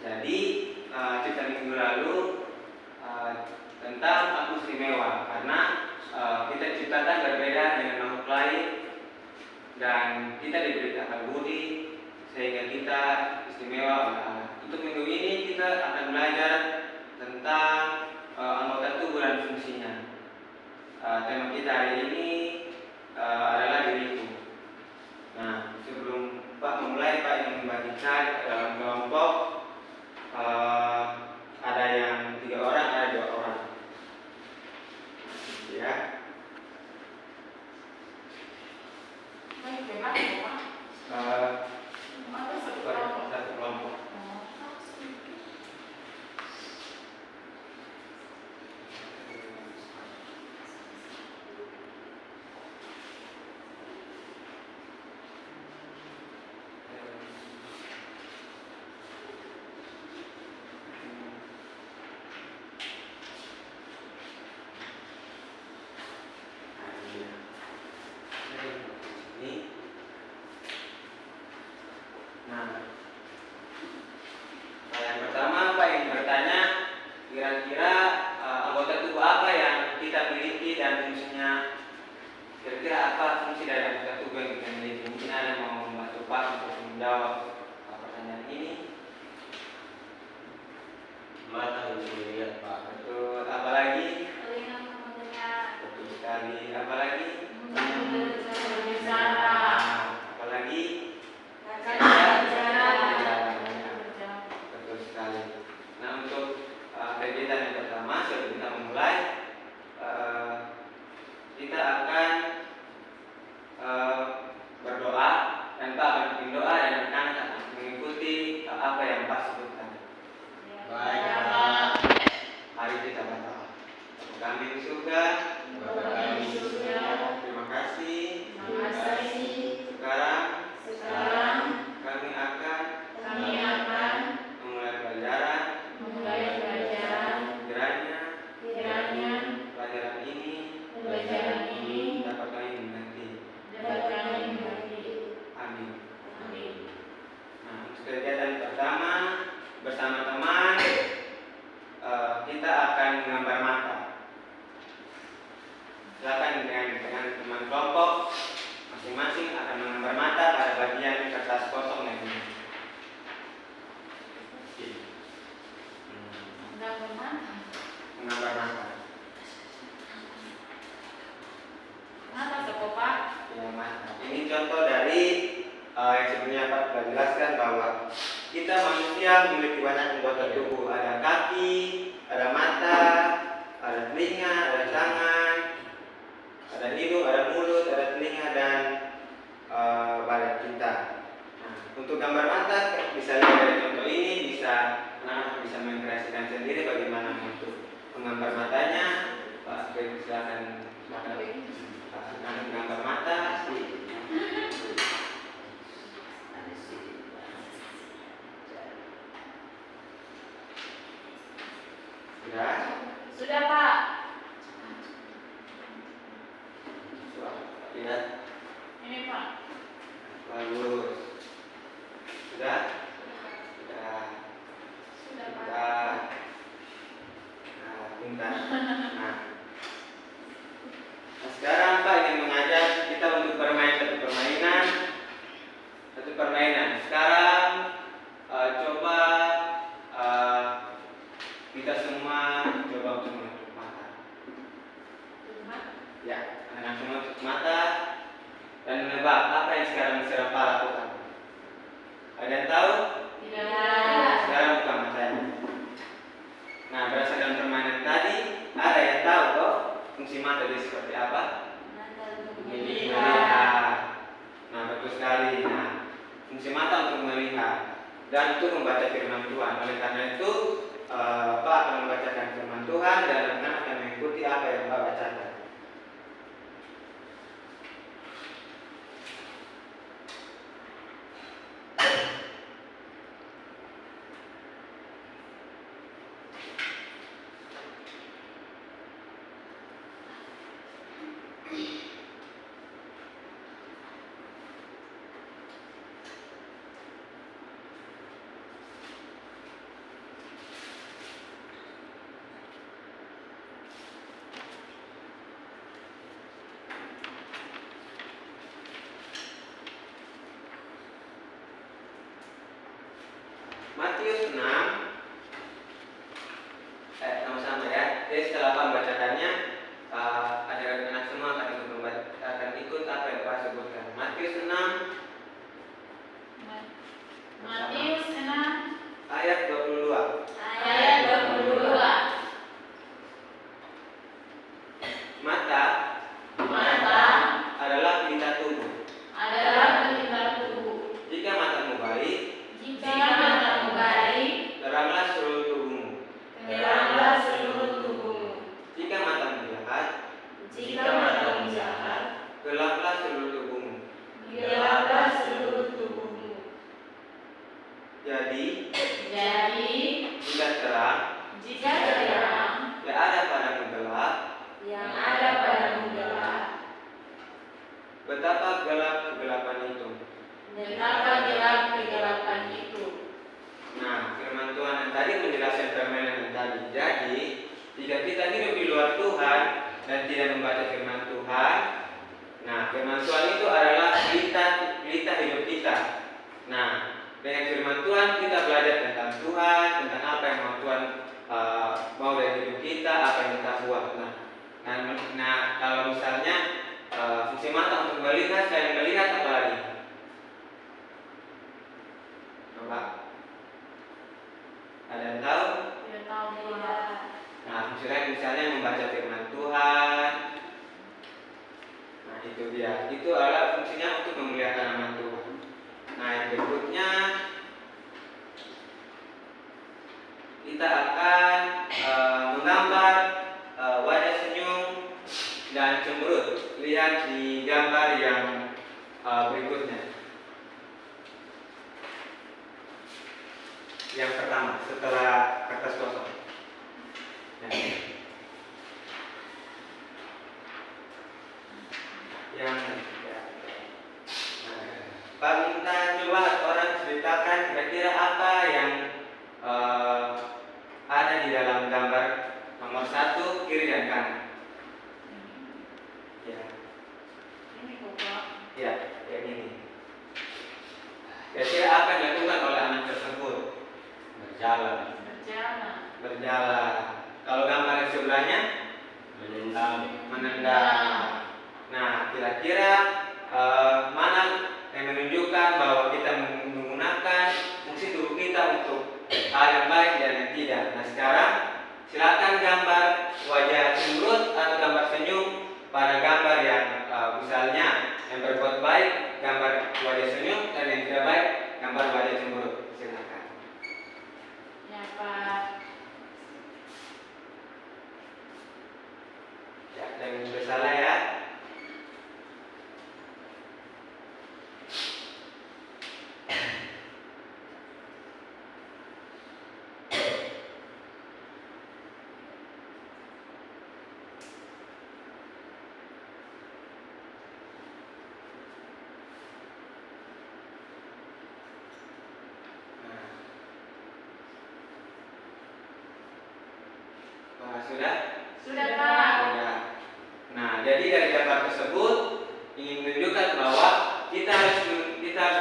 Jadi cerita minggu lalu tentang aku istimewa karena kita diciptakan berbeda dengan makhluk lain dan kita diberi akal budi sehingga kita istimewa oleh Allah. Untuk minggu ini kita akan belajar tentang anggota tubuh dan fungsinya. Tema kita hari ini adalah diriku. Nah, sebelum Pak memulai, Pak ingin membagikan dalam kelompok ada yang 3 orang, ada 2 orang. Ya. Satu kelompok. Yang pertama, Pak yang bertanya, kira-kira anggota tubuh apa yang kita miliki dan fungsinya? Kira-kira apa fungsi dari anggota tubuh yang kita miliki? Mungkin ada yang mau membantu Pak untuk menjawab pertanyaan ini. Mata untuk melihat, Pak. Betul. Apalagi? Telinga untuk mendengar. Betul sekali. Apalagi? Berbicara. Apalagi? Betul sekali. Nah, untuk kegiatan yang pertama sebelum kita memulai, kita akan berdoa dan Pak akan bimbing doa dan anak-anak akan mengikuti apa yang Pak sebutkan. Baik, Pak. Mari kita berdoa. Kami di surga, terima kasih. Sekarang kami akan memulai pelajaran. Kiranya pelajaran ini dapat kami mengerti. Amin. Nah, untuk kegiatan pertama bersama teman kita akan menggambar mata. Silakan dengan teman kelompok masing-masing akan menggambar mata pada bagian kertas kosong yang ini. Menggambar mata. Ya, mata. Ini contoh dari yang sebelumnya Pak telah jelaskan bahwa kita manusia memiliki banyak anggota tubuh. Ada kaki, ada mata, ada telinga, ada tangan, ada hidung, ada mulut, ada telinga dan badan kita. Nah, untuk gambar mata bisa lihat dari contoh ini, anak-anak bisa mengkreasikan sendiri bagaimana untuk menggambar matanya. Pak, silakan menggambar mata. Sudah, Pak. Lihat. Ini, Pak. Bagus. Sudah? Sudah, Pak. Pintar. Nah, sekarang Pak ingin mengajak kita untuk bermain satu permainan. Sekarang coba kita semua coba untuk menutup mata. Ya, anak semua tutup mata dan menebak apa yang sekarang sedang Pak lakukan. Ada yang tahu? Tidak. Sekarang buka matanya. Nah, berdasarkan permainan tadi, ada yang tahu kok fungsi mata itu seperti apa? Melihat. Nah, betul sekali. Nah, fungsi mata untuk melihat dan untuk membaca firman Tuhan. Oleh karena itu, Pak akan membacakan firman Tuhan dan anak-anak akan mengikuti apa yang Pak bacakan. Jika terang yang ada padamu gelap, yang ada padamu gelap, betapa gelap kegelapan itu. betapa gelap kegelapan itu. Nah, firman Tuhan yang tadi menjelaskan permainan yang tadi. Jadi, jika kita hidup di luar Tuhan dan tidak membaca firman Tuhan, nah firman Tuhan itu adalah pelita hidup kita. Nah, dengan firman Tuhan kita belajar tentang Tuhan, tentang apa yang mau Tuhan mau dari hidup kita, apa yang kita buat. Nah, kalau misalnya fungsi mata untuk melihat, saya melihat apa lagi? Coba. Ada yang tahu? Tidak tahu pula. Nah, fungsi lain misalnya membaca firman Tuhan. Nah, itu dia. Itu adalah fungsinya untuk memuliakan nama Tuhan. Nah, yang berikutnya kita akan menggambar wajah senyum dan cemberut. Lihat di gambar yang berikutnya. Yang pertama, setelah kertas kosong. Pak minta coba orang ceritakan kira-kira apa yang ada di dalam gambar nomor 1 kiri dan kanan. Ya, Ini kok Pak. ya, kayak gini. Kira-kira apa yang dilakukan oleh anak tersebut? Berjalan, Berjalan. Kalau gambar yang sebelahnya menendang. Nah, kira-kira mana yang menunjukkan bahwa kita menggunakan fungsi tubuh kita untuk hal yang baik dan yang tidak. Nah, sekarang silakan gambar wajah cemberut atau gambar senyum pada gambar yang misalnya yang berbuat baik gambar wajah senyum dan yang tidak baik gambar wajah cemberut. Silakan. Ya Pak. Ya, jangan bersalah ya. Sudah? Sudah Pak. Sudah. Nah, jadi dari gambar tersebut ingin menunjukkan bahwa kita harus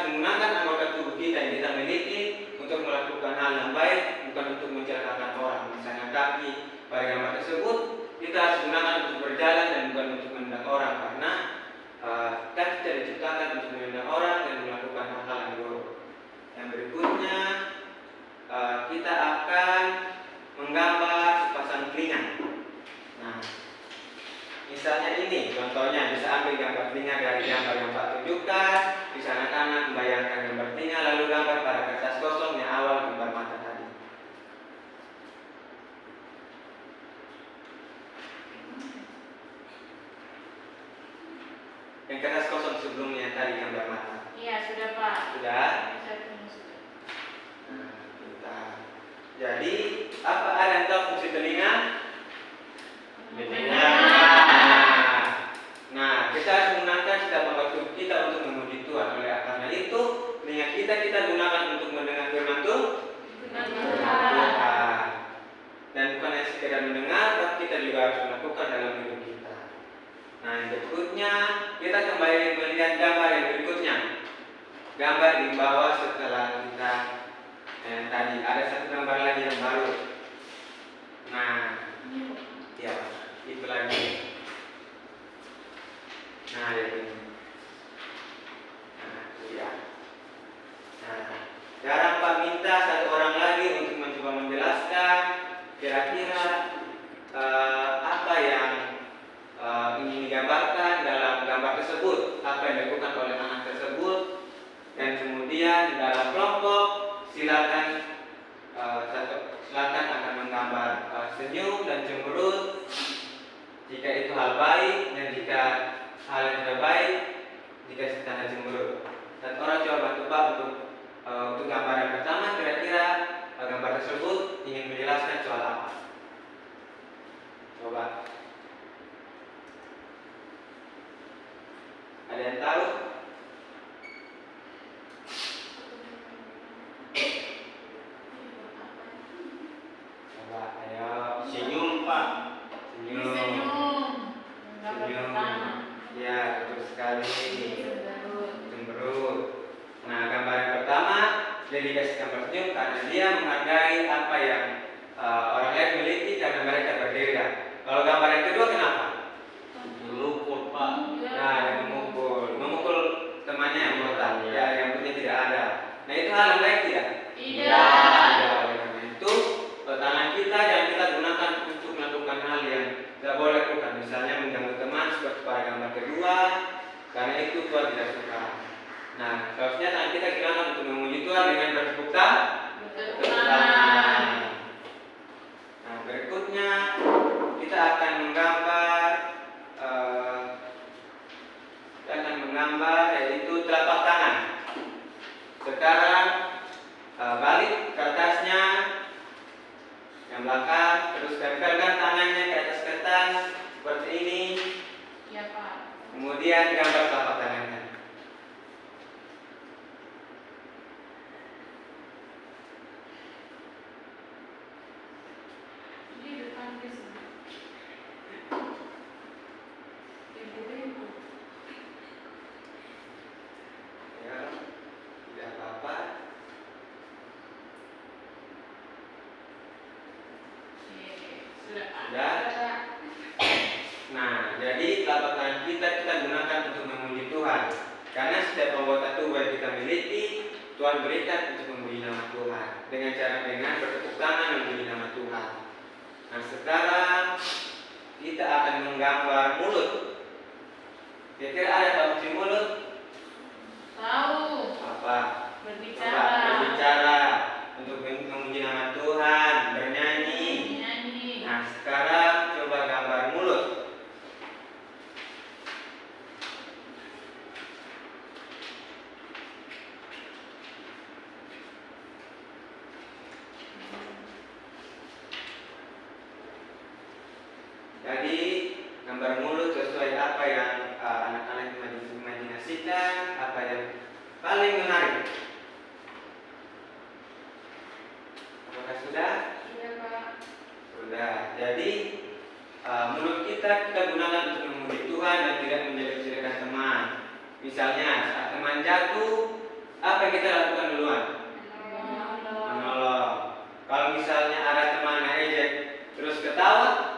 menggunakan anggota tubuh kita yang kita miliki untuk melakukan hal yang baik, bukan untuk mencelakakan orang. Misalnya kaki pada gambar tersebut kita harus gunakan untuk berjalan dan bukan untuk menendang orang, karena kaki tidak diciptakan untuk menendang orang dan melakukan hal-hal yang buruk. Yang berikutnya kita akan menggambar sepasang telinga. Nah, misalnya ini contohnya, bisa ambil gambar telinga dari gambar yang Pak tunjukkan. Bisa anak-anak membayangkan gambar telinga lalu gambar pada kertas kosong yang awal gambar mata tadi. Yang kertas kosong sebelumnya tadi gambar mata. Iya sudah Pak. Sudah? Saya tunggu sudah. Nah, kita. Jadi apa ada yang tahu fungsi telinga? Mendengar. Nah, kita harus menggunakan setiap anggota tubuh kita untuk memuji Tuhan. Oleh karena itu, telinga kita gunakan untuk mendengar firman Tuhan. Dan bukan hanya sekedar mendengar, tapi kita juga harus melakukan dalam hidup kita. Nah, yang berikutnya kita kembali melihat gambar yang berikutnya. Gambar di bawah setelah kita yang tadi ada satu gambar lagi yang baru. Nah, ya, itu lagi. Nah, ini. Nah, itu ya. Nah, sekarang Pak minta satu orang lagi untuk mencoba menjelaskan kira-kira apa yang ingin digambarkan dalam gambar tersebut, apa yang dilakukan oleh anak tersebut, dan kemudian dalam kelompok silakan akan menggambar senyum dan cemberut jika itu hal baik, dan jika hal yang tidak baik jika tanda cemberut. Dan orang coba bantu Pak untuk gambar yang pertama, kira-kira gambar tersebut ingin menjelaskan soal apa? Coba, ayo. Senyum, Pak. Senyum. Senyum. Gambar Senyum. pertama. Ya, betul sekali. Cemberut. Cemberut. Nah, gambar yang pertama dia dikasih gambar senyum karena dia menghargai apa yang orang lain miliki karena mereka berbeda. Kalau gambar yang kedua kenapa? Melukul, Pak. Nah, yang memukul temannya yang botak, ya yang punya tidak ada. Nah, itu hal yang baik tidak? Tidak. Ya, oleh karena itu tangan kita yang kita gunakan untuk melakukan hal yang tidak boleh lakukan. Misalnya mengganggu teman seperti pada gambar kedua, karena itu Tuhan tidak suka. Nah, seharusnya tangan kita gunakan untuk memuji Tuhan dengan bertepuk tangan. Nah, berikutnya kita akan menggambar yaitu telapak tangan. Sekarang balik kertasnya yang belakang, terus tempelkan tangannya ke atas kertas seperti ini. Ya, Pak. Kemudian gambar telapak tangannya. Di depan ke sini. Ibu-ibu. Ya, tidak apa-apa. Sudah. Sudah. Nah, jadi telapak tangan kita gunakan untuk memuji Tuhan. Karena setiap anggota tubuh yang kita miliki, Tuhan berikan untuk memuji nama Tuhan. Dengan bertepuk tangan memuji nama Tuhan. Nah, sekarang kita akan menggambar mulut. Kira-kira ada apa fungsi mulut? Tahu. Apa? Berbicara. Berbicara untuk memuji nama Tuhan, bernyanyi. Nyanyi. Nah, sekarang coba gambar mulut. Jadi gambar mulut sesuai apa yang anak-anak imajinasikan, apa yang paling menarik. Apakah sudah? Sudah, Pak. Sudah. Jadi mulut kita gunakan untuk memuji Tuhan dan tidak menjelek-jelekan teman. Misalnya saat teman jatuh, apa yang kita lakukan duluan? Menolong. Kalau misalnya ada teman ngejek terus ketawa,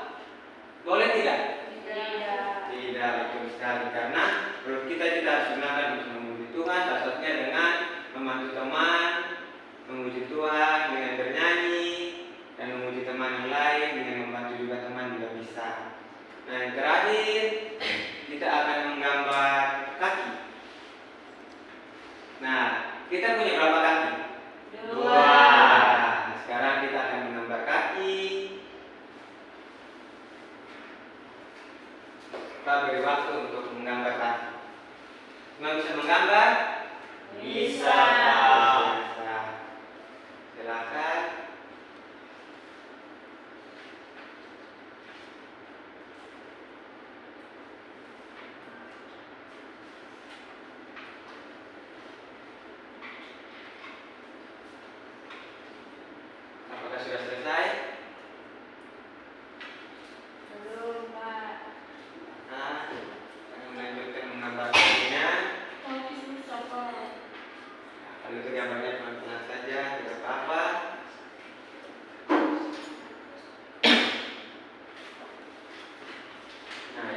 boleh tidak? Tidak. Tidak, betul sekali. Karena mulut kita harus gunakan untuk memuji Tuhan, salah satunya dengan membantu teman, memuji Tuhan dengan bernyanyi, dan memuji teman yang lain dengan membantu juga teman juga bisa. Nah, yang terakhir kita akan menggambar kaki. Nah, kita punya berapa kaki? Dua. Nah, sekarang kita akan menggambar kaki. Kita beri waktu untuk menggambar kaki. Semua bisa menggambar? Bisa. Bisa. Silakan. Apakah sudah selesai? Belum, Pak. Nah, akan melanjutkan menggambar kakinya. Kaki susah, Pak. Kalau itu gambarnya pelan-pelan saja, tidak apa-apa. Nah,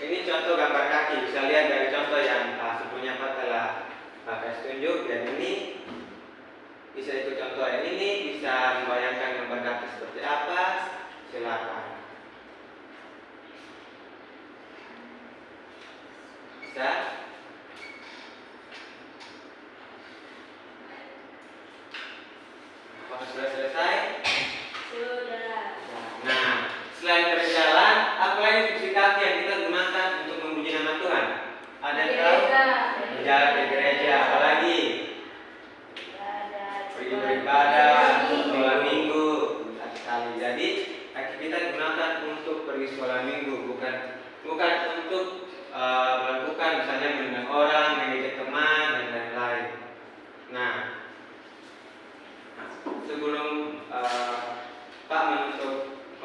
ini contoh gambar kaki. Bisa lihat dari contoh yang sebelumnya Pak telah kasih tunjuk. Dan ini bisa ikut contoh yang ini, bisa membayangkan gambar kaki seperti apa. Silakan. Bisa? Apakah sudah selesai? Sudah. Nah, selain berjalan, apa lagi fungsi kaki yang kita gunakan untuk memuji nama Tuhan? Ada yang tahu? Berjalan ke gereja, apalagi? Pergi beribadah, sekolah minggu, benar sekali. Jadi kaki kita gunakan untuk pergi sekolah minggu, bukan untuk melakukan misalnya menendang orang, mengejek teman dan lain-lain. Nah, sebelum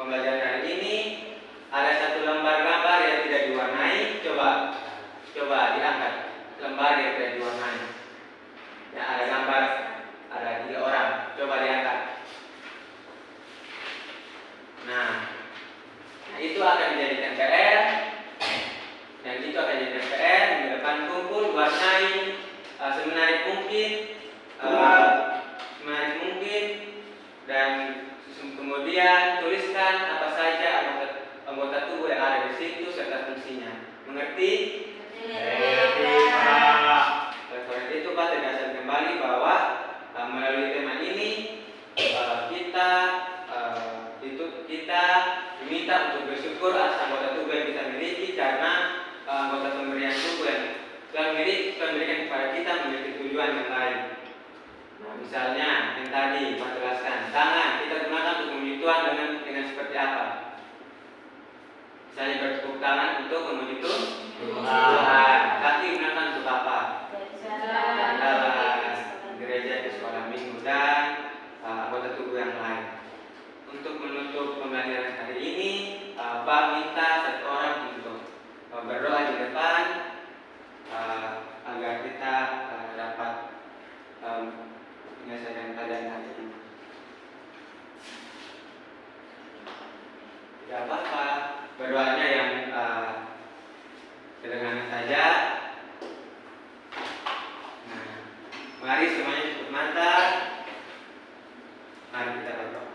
pembelajaran hari ini ada satu lembar gambar yang tidak diwarnai. Coba diangkat lembar yang tidak diwarnai. Ya, ada gambar, ada 3 orang. Coba diangkat. Nah, itu akan dijadikan PR, dan itu akan dijadikan PR. Minggu depan kumpul, warnai semenarik mungkin, dan kemudian tuliskan apa saja anggota tubuh yang ada di situ serta fungsinya. Mengerti? Oleh itu Pak tegaskan kembali bahwa melalui tema ini kita diminta untuk bersyukur atas anggota tubuh yang kita miliki, karena anggota pemberian tubuh yang Tuhan berikan kepada kita memiliki tujuan yang lain. Nah, misalnya yang tadi Pak jelaskan, tangan kita gunakan untuk memuji Tuhan dengan seperti apa? Misalnya bertepuk tangan untuk memuji Tuhan. Kaki gunakan untuk apa? Gereja, di sekolah minggu, dan anggota tubuh yang lain. Untuk menutup pembelajaran hari ini, Pak minta satu orang untuk berdoa di depan agar kita dapat menyelesaikan pelajaran hari ini. Tidak apa-apa, berdoanya yang sederhana saja. Nah, mari semuanya tutup mata. Mari kita berdoa.